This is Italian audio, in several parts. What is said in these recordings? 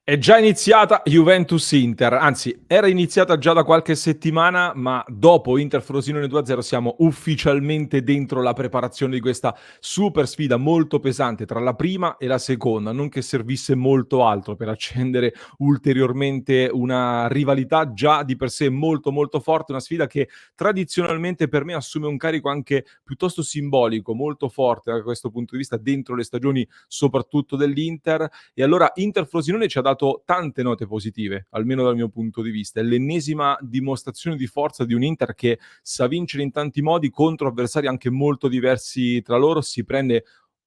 È già iniziata Juventus-Inter, anzi era iniziata già da qualche settimana, ma dopo Inter-Frosinone 2-0 siamo ufficialmente dentro la preparazione di questa super sfida molto pesante tra la prima e la seconda, non che servisse molto altro per accendere ulteriormente una rivalità già di per sé molto molto forte, una sfida che tradizionalmente per me assume un carico anche piuttosto simbolico, molto forte da questo punto di vista dentro le stagioni soprattutto dell'Inter. E allora Inter-Frosinone ci ha dato tante note positive, almeno dal mio punto di vista. È l'ennesima dimostrazione di forza di un Inter che sa vincere in tanti modi contro avversari anche molto diversi tra loro, si prende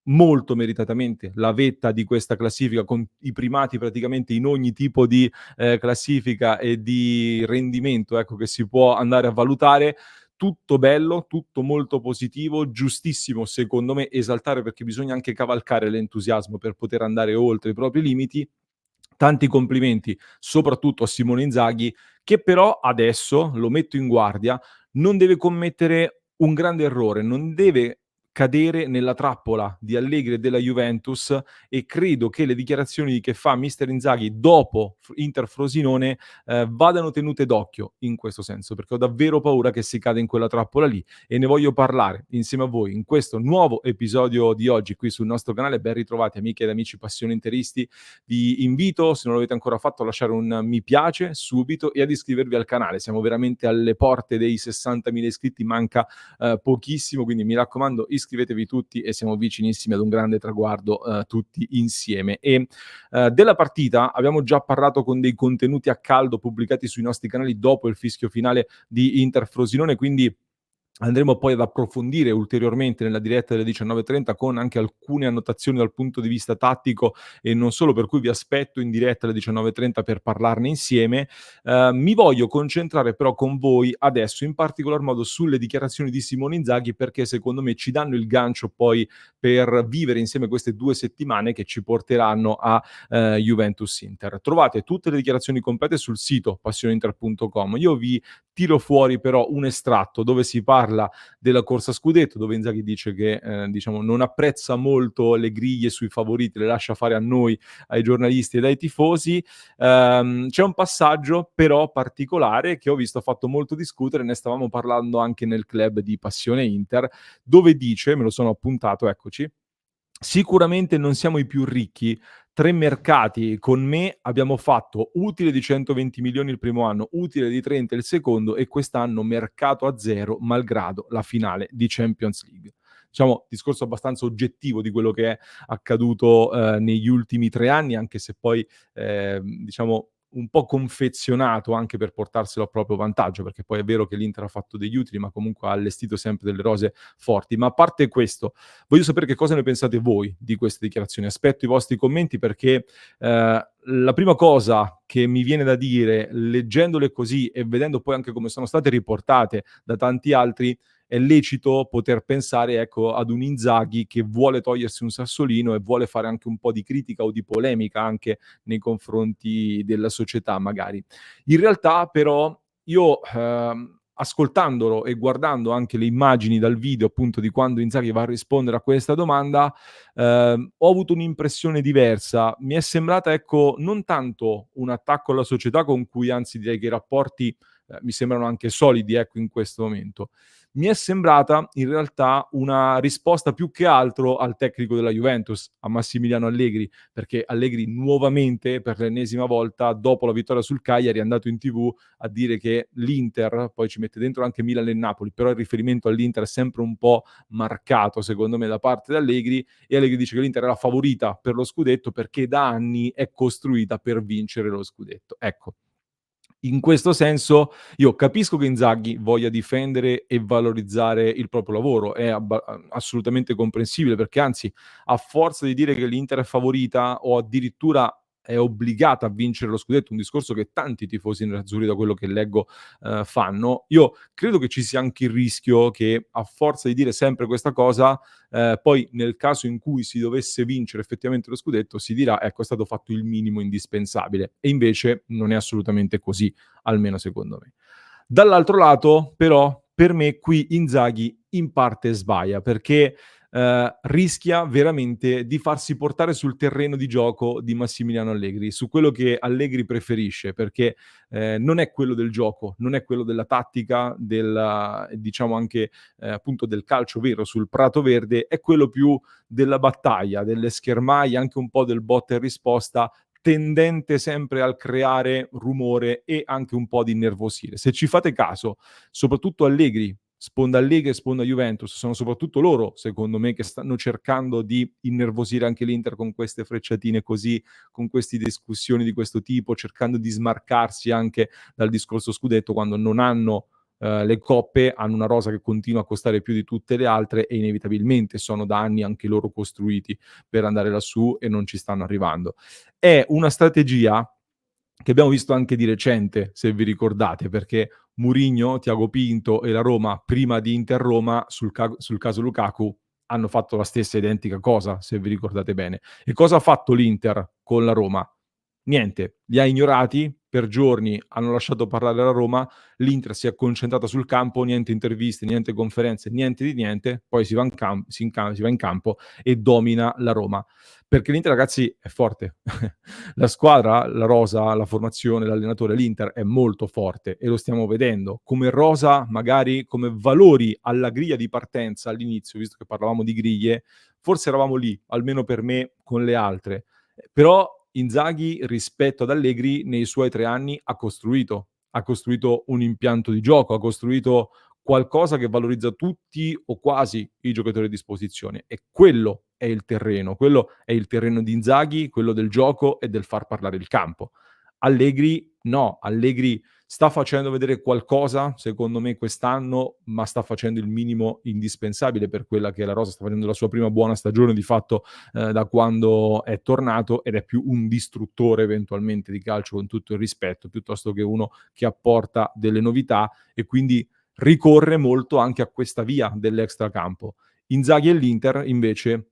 molto meritatamente la vetta di questa classifica con i primati praticamente in ogni tipo di classifica e di rendimento, ecco, che si può andare a valutare. Tutto bello, tutto molto positivo, giustissimo secondo me esaltare perché bisogna anche cavalcare l'entusiasmo per poter andare oltre i propri limiti. Tanti complimenti soprattutto a Simone Inzaghi che però adesso, lo metto in guardia, non deve commettere un grande errore, non deve cadere nella trappola di Allegri e della Juventus e credo che le dichiarazioni che fa mister Inzaghi dopo Inter-Frosinone vadano tenute d'occhio in questo senso, perché ho davvero paura che si cada in quella trappola lì e ne voglio parlare insieme a voi in questo nuovo episodio di oggi qui sul nostro canale. Ben ritrovati amiche ed amici passioni interisti, vi invito, se non l'avete ancora fatto, a lasciare un mi piace subito e ad iscrivervi al canale. Siamo veramente alle porte dei 60.000 iscritti, manca pochissimo, quindi mi raccomando iscrivetevi tutti e siamo vicinissimi ad un grande traguardo tutti insieme. E della partita abbiamo già parlato con dei contenuti a caldo pubblicati sui nostri canali dopo il fischio finale di Inter-Frosinone, quindi andremo poi ad approfondire ulteriormente nella diretta delle 19:30 con anche alcune annotazioni dal punto di vista tattico e non solo, per cui vi aspetto in diretta alle 19:30 per parlarne insieme. Mi voglio concentrare però con voi adesso in particolar modo sulle dichiarazioni di Simone Inzaghi perché secondo me ci danno il gancio poi per vivere insieme queste 2 settimane che ci porteranno a Juventus-Inter. Trovate tutte le dichiarazioni complete sul sito passioneinter.com. Io vi tiro fuori però un estratto dove si parla della corsa a scudetto, dove Inzaghi dice che diciamo non apprezza molto le griglie sui favoriti, le lascia fare a noi, ai giornalisti ed ai tifosi. C'è un passaggio però particolare che ho visto fatto molto discutere, ne stavamo parlando anche nel club di Passione Inter, dove dice, me lo sono appuntato, eccoci: "Sicuramente non siamo i più ricchi. 3 mercati con me abbiamo fatto utile di 120 milioni il primo anno, utile di 30 il secondo e quest'anno mercato a 0 malgrado la finale di Champions League." Diciamo, discorso abbastanza oggettivo di quello che è accaduto, negli ultimi 3 anni, anche se poi, diciamo un po' confezionato anche per portarselo a proprio vantaggio, perché poi è vero che l'Inter ha fatto degli utili, ma comunque ha allestito sempre delle rose forti. Ma a parte questo, voglio sapere che cosa ne pensate voi di queste dichiarazioni. Aspetto i vostri commenti perché la prima cosa che mi viene da dire, leggendole così e vedendo poi anche come sono state riportate da tanti altri, è lecito poter pensare, ecco, ad un Inzaghi che vuole togliersi un sassolino e vuole fare anche un po' di critica o di polemica anche nei confronti della società magari. In realtà però io, ascoltandolo e guardando anche le immagini dal video, appunto, di quando Inzaghi va a rispondere a questa domanda, ho avuto un'impressione diversa. Mi è sembrata, ecco, non tanto un attacco alla società con cui anzi direi che i rapporti, mi sembrano anche solidi, ecco, in questo momento. Mi è sembrata in realtà una risposta più che altro al tecnico della Juventus, a Massimiliano Allegri, perché Allegri nuovamente, per l'ennesima volta, dopo la vittoria sul Cagliari, è andato in TV a dire che l'Inter, poi ci mette dentro anche Milan e Napoli, però il riferimento all'Inter è sempre un po' marcato, secondo me, da parte di Allegri, e Allegri dice che l'Inter è la favorita per lo scudetto perché da anni è costruita per vincere lo scudetto. Ecco, in questo senso io capisco che Inzaghi voglia difendere e valorizzare il proprio lavoro, è assolutamente comprensibile perché anzi, a forza di dire che l'Inter è favorita o addirittura è obbligata a vincere lo scudetto, un discorso che tanti tifosi nerazzurri, da quello che leggo, fanno, io credo che ci sia anche il rischio che a forza di dire sempre questa cosa, poi nel caso in cui si dovesse vincere effettivamente lo scudetto si dirà: "Ecco, è stato fatto il minimo indispensabile." E invece non è assolutamente così, almeno secondo me. Dall'altro lato, però, per me qui Inzaghi in parte sbaglia, perché rischia veramente di farsi portare sul terreno di gioco di Massimiliano Allegri, su quello che Allegri preferisce, perché non è quello del gioco, non è quello della tattica, diciamo anche appunto del calcio vero sul prato verde, è quello più della battaglia, delle schermaglie, anche un po' del botta e risposta, tendente sempre al creare rumore e anche un po' di innervosire. Se ci fate caso, soprattutto Allegri, sponda Allegri e sponda Juventus, sono soprattutto loro, secondo me, che stanno cercando di innervosire anche l'Inter con queste frecciatine così, con queste discussioni di questo tipo, cercando di smarcarsi anche dal discorso scudetto quando non hanno le coppe, hanno una rosa che continua a costare più di tutte le altre e inevitabilmente sono da anni anche loro costruiti per andare lassù e non ci stanno arrivando. È una strategia che abbiamo visto anche di recente, se vi ricordate, perché Mourinho, Thiago Pinto e la Roma, prima di Inter-Roma, sul caso Lukaku, hanno fatto la stessa identica cosa, se vi ricordate bene. E cosa ha fatto l'Inter con la Roma? Niente, li ha ignorati per giorni, hanno lasciato parlare la Roma, l'Inter si è concentrata sul campo, niente interviste, niente conferenze, niente di niente, poi si va in campo e domina la Roma. Perché l'Inter, ragazzi, è forte. La squadra, la rosa, la formazione, l'allenatore, l'Inter è molto forte e lo stiamo vedendo. Come rosa, magari come valori alla griglia di partenza all'inizio, visto che parlavamo di griglie, forse eravamo lì, almeno per me, con le altre. Però Inzaghi, rispetto ad Allegri, nei suoi 3 anni ha costruito un impianto di gioco, ha costruito qualcosa che valorizza tutti o quasi i giocatori a disposizione e quello è il terreno di Inzaghi, quello del gioco e del far parlare il campo. Allegri no, Allegri sta facendo vedere qualcosa, secondo me quest'anno, ma sta facendo il minimo indispensabile per quella che è la rosa, sta facendo la sua prima buona stagione di fatto da quando è tornato ed è più un distruttore eventualmente di calcio, con tutto il rispetto, piuttosto che uno che apporta delle novità e quindi ricorre molto anche a questa via dell'extracampo. Inzaghi e l'Inter invece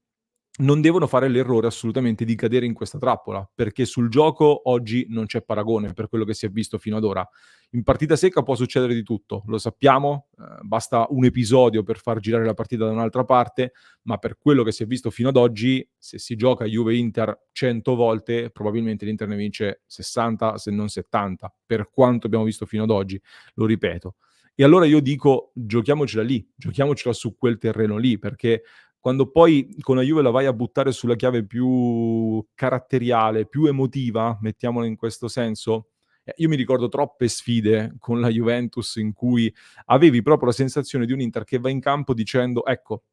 non devono fare l'errore assolutamente di cadere in questa trappola, perché sul gioco oggi non c'è paragone per quello che si è visto fino ad ora. In partita secca può succedere di tutto, lo sappiamo, basta un episodio per far girare la partita da un'altra parte, ma per quello che si è visto fino ad oggi, se si gioca Juve-Inter 100 volte, probabilmente l'Inter ne vince 60, se non 70, per quanto abbiamo visto fino ad oggi, lo ripeto. E allora io dico giochiamocela lì, giochiamocela su quel terreno lì, perché quando poi con la Juve la vai a buttare sulla chiave più caratteriale, più emotiva, mettiamola in questo senso, io mi ricordo troppe sfide con la Juventus in cui avevi proprio la sensazione di un Inter che va in campo dicendo: "Ecco,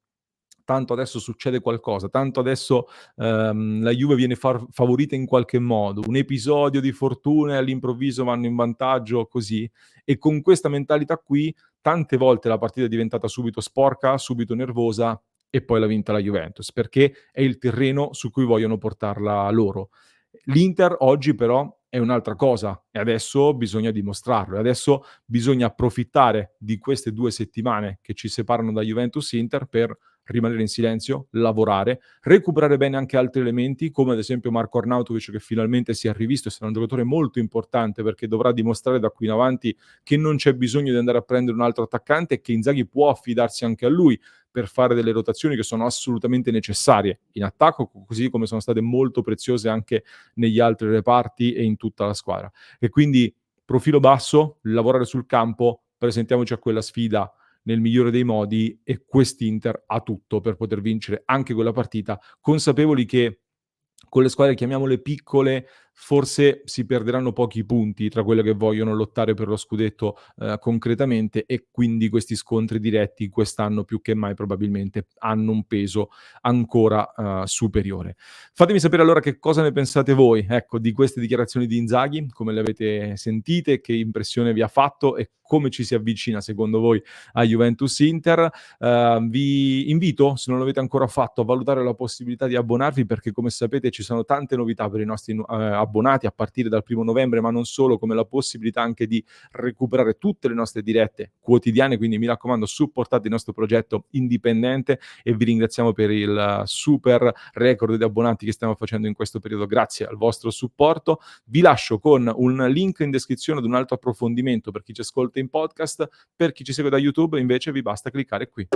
tanto adesso succede qualcosa, tanto adesso, la Juve viene favorita in qualche modo, un episodio di fortuna e all'improvviso vanno in vantaggio", così. E con questa mentalità qui, tante volte la partita è diventata subito sporca, subito nervosa e poi l'ha vinta la Juventus, perché è il terreno su cui vogliono portarla loro. L'Inter oggi però è un'altra cosa e adesso bisogna dimostrarlo e adesso bisogna approfittare di queste 2 settimane che ci separano da Juventus-Inter per rimanere in silenzio, lavorare, recuperare bene anche altri elementi, come ad esempio Marco Arnautovic che finalmente si è rivisto e sarà un giocatore molto importante perché dovrà dimostrare da qui in avanti che non c'è bisogno di andare a prendere un altro attaccante e che Inzaghi può affidarsi anche a lui per fare delle rotazioni che sono assolutamente necessarie in attacco, così come sono state molto preziose anche negli altri reparti e in tutta la squadra. E quindi profilo basso, lavorare sul campo, presentiamoci a quella sfida nel migliore dei modi e quest'Inter ha tutto per poter vincere anche quella partita, consapevoli che con le squadre, chiamiamole piccole, forse si perderanno pochi punti tra quelle che vogliono lottare per lo scudetto, concretamente e quindi questi scontri diretti quest'anno più che mai probabilmente hanno un peso ancora, superiore. Fatemi sapere allora che cosa ne pensate voi, ecco, di queste dichiarazioni di Inzaghi, come le avete sentite, che impressione vi ha fatto e come ci si avvicina secondo voi a Juventus-Inter. Vi invito, se non l'avete ancora fatto, a valutare la possibilità di abbonarvi perché come sapete ci sono tante novità per i nostri abbonati a partire dal 1° novembre, ma non solo, come la possibilità anche di recuperare tutte le nostre dirette quotidiane, quindi mi raccomando supportate il nostro progetto indipendente e vi ringraziamo per il super record di abbonati che stiamo facendo in questo periodo grazie al vostro supporto. Vi lascio con un link in descrizione ad un altro approfondimento per chi ci ascolta in podcast, per chi ci segue da YouTube invece vi basta cliccare qui.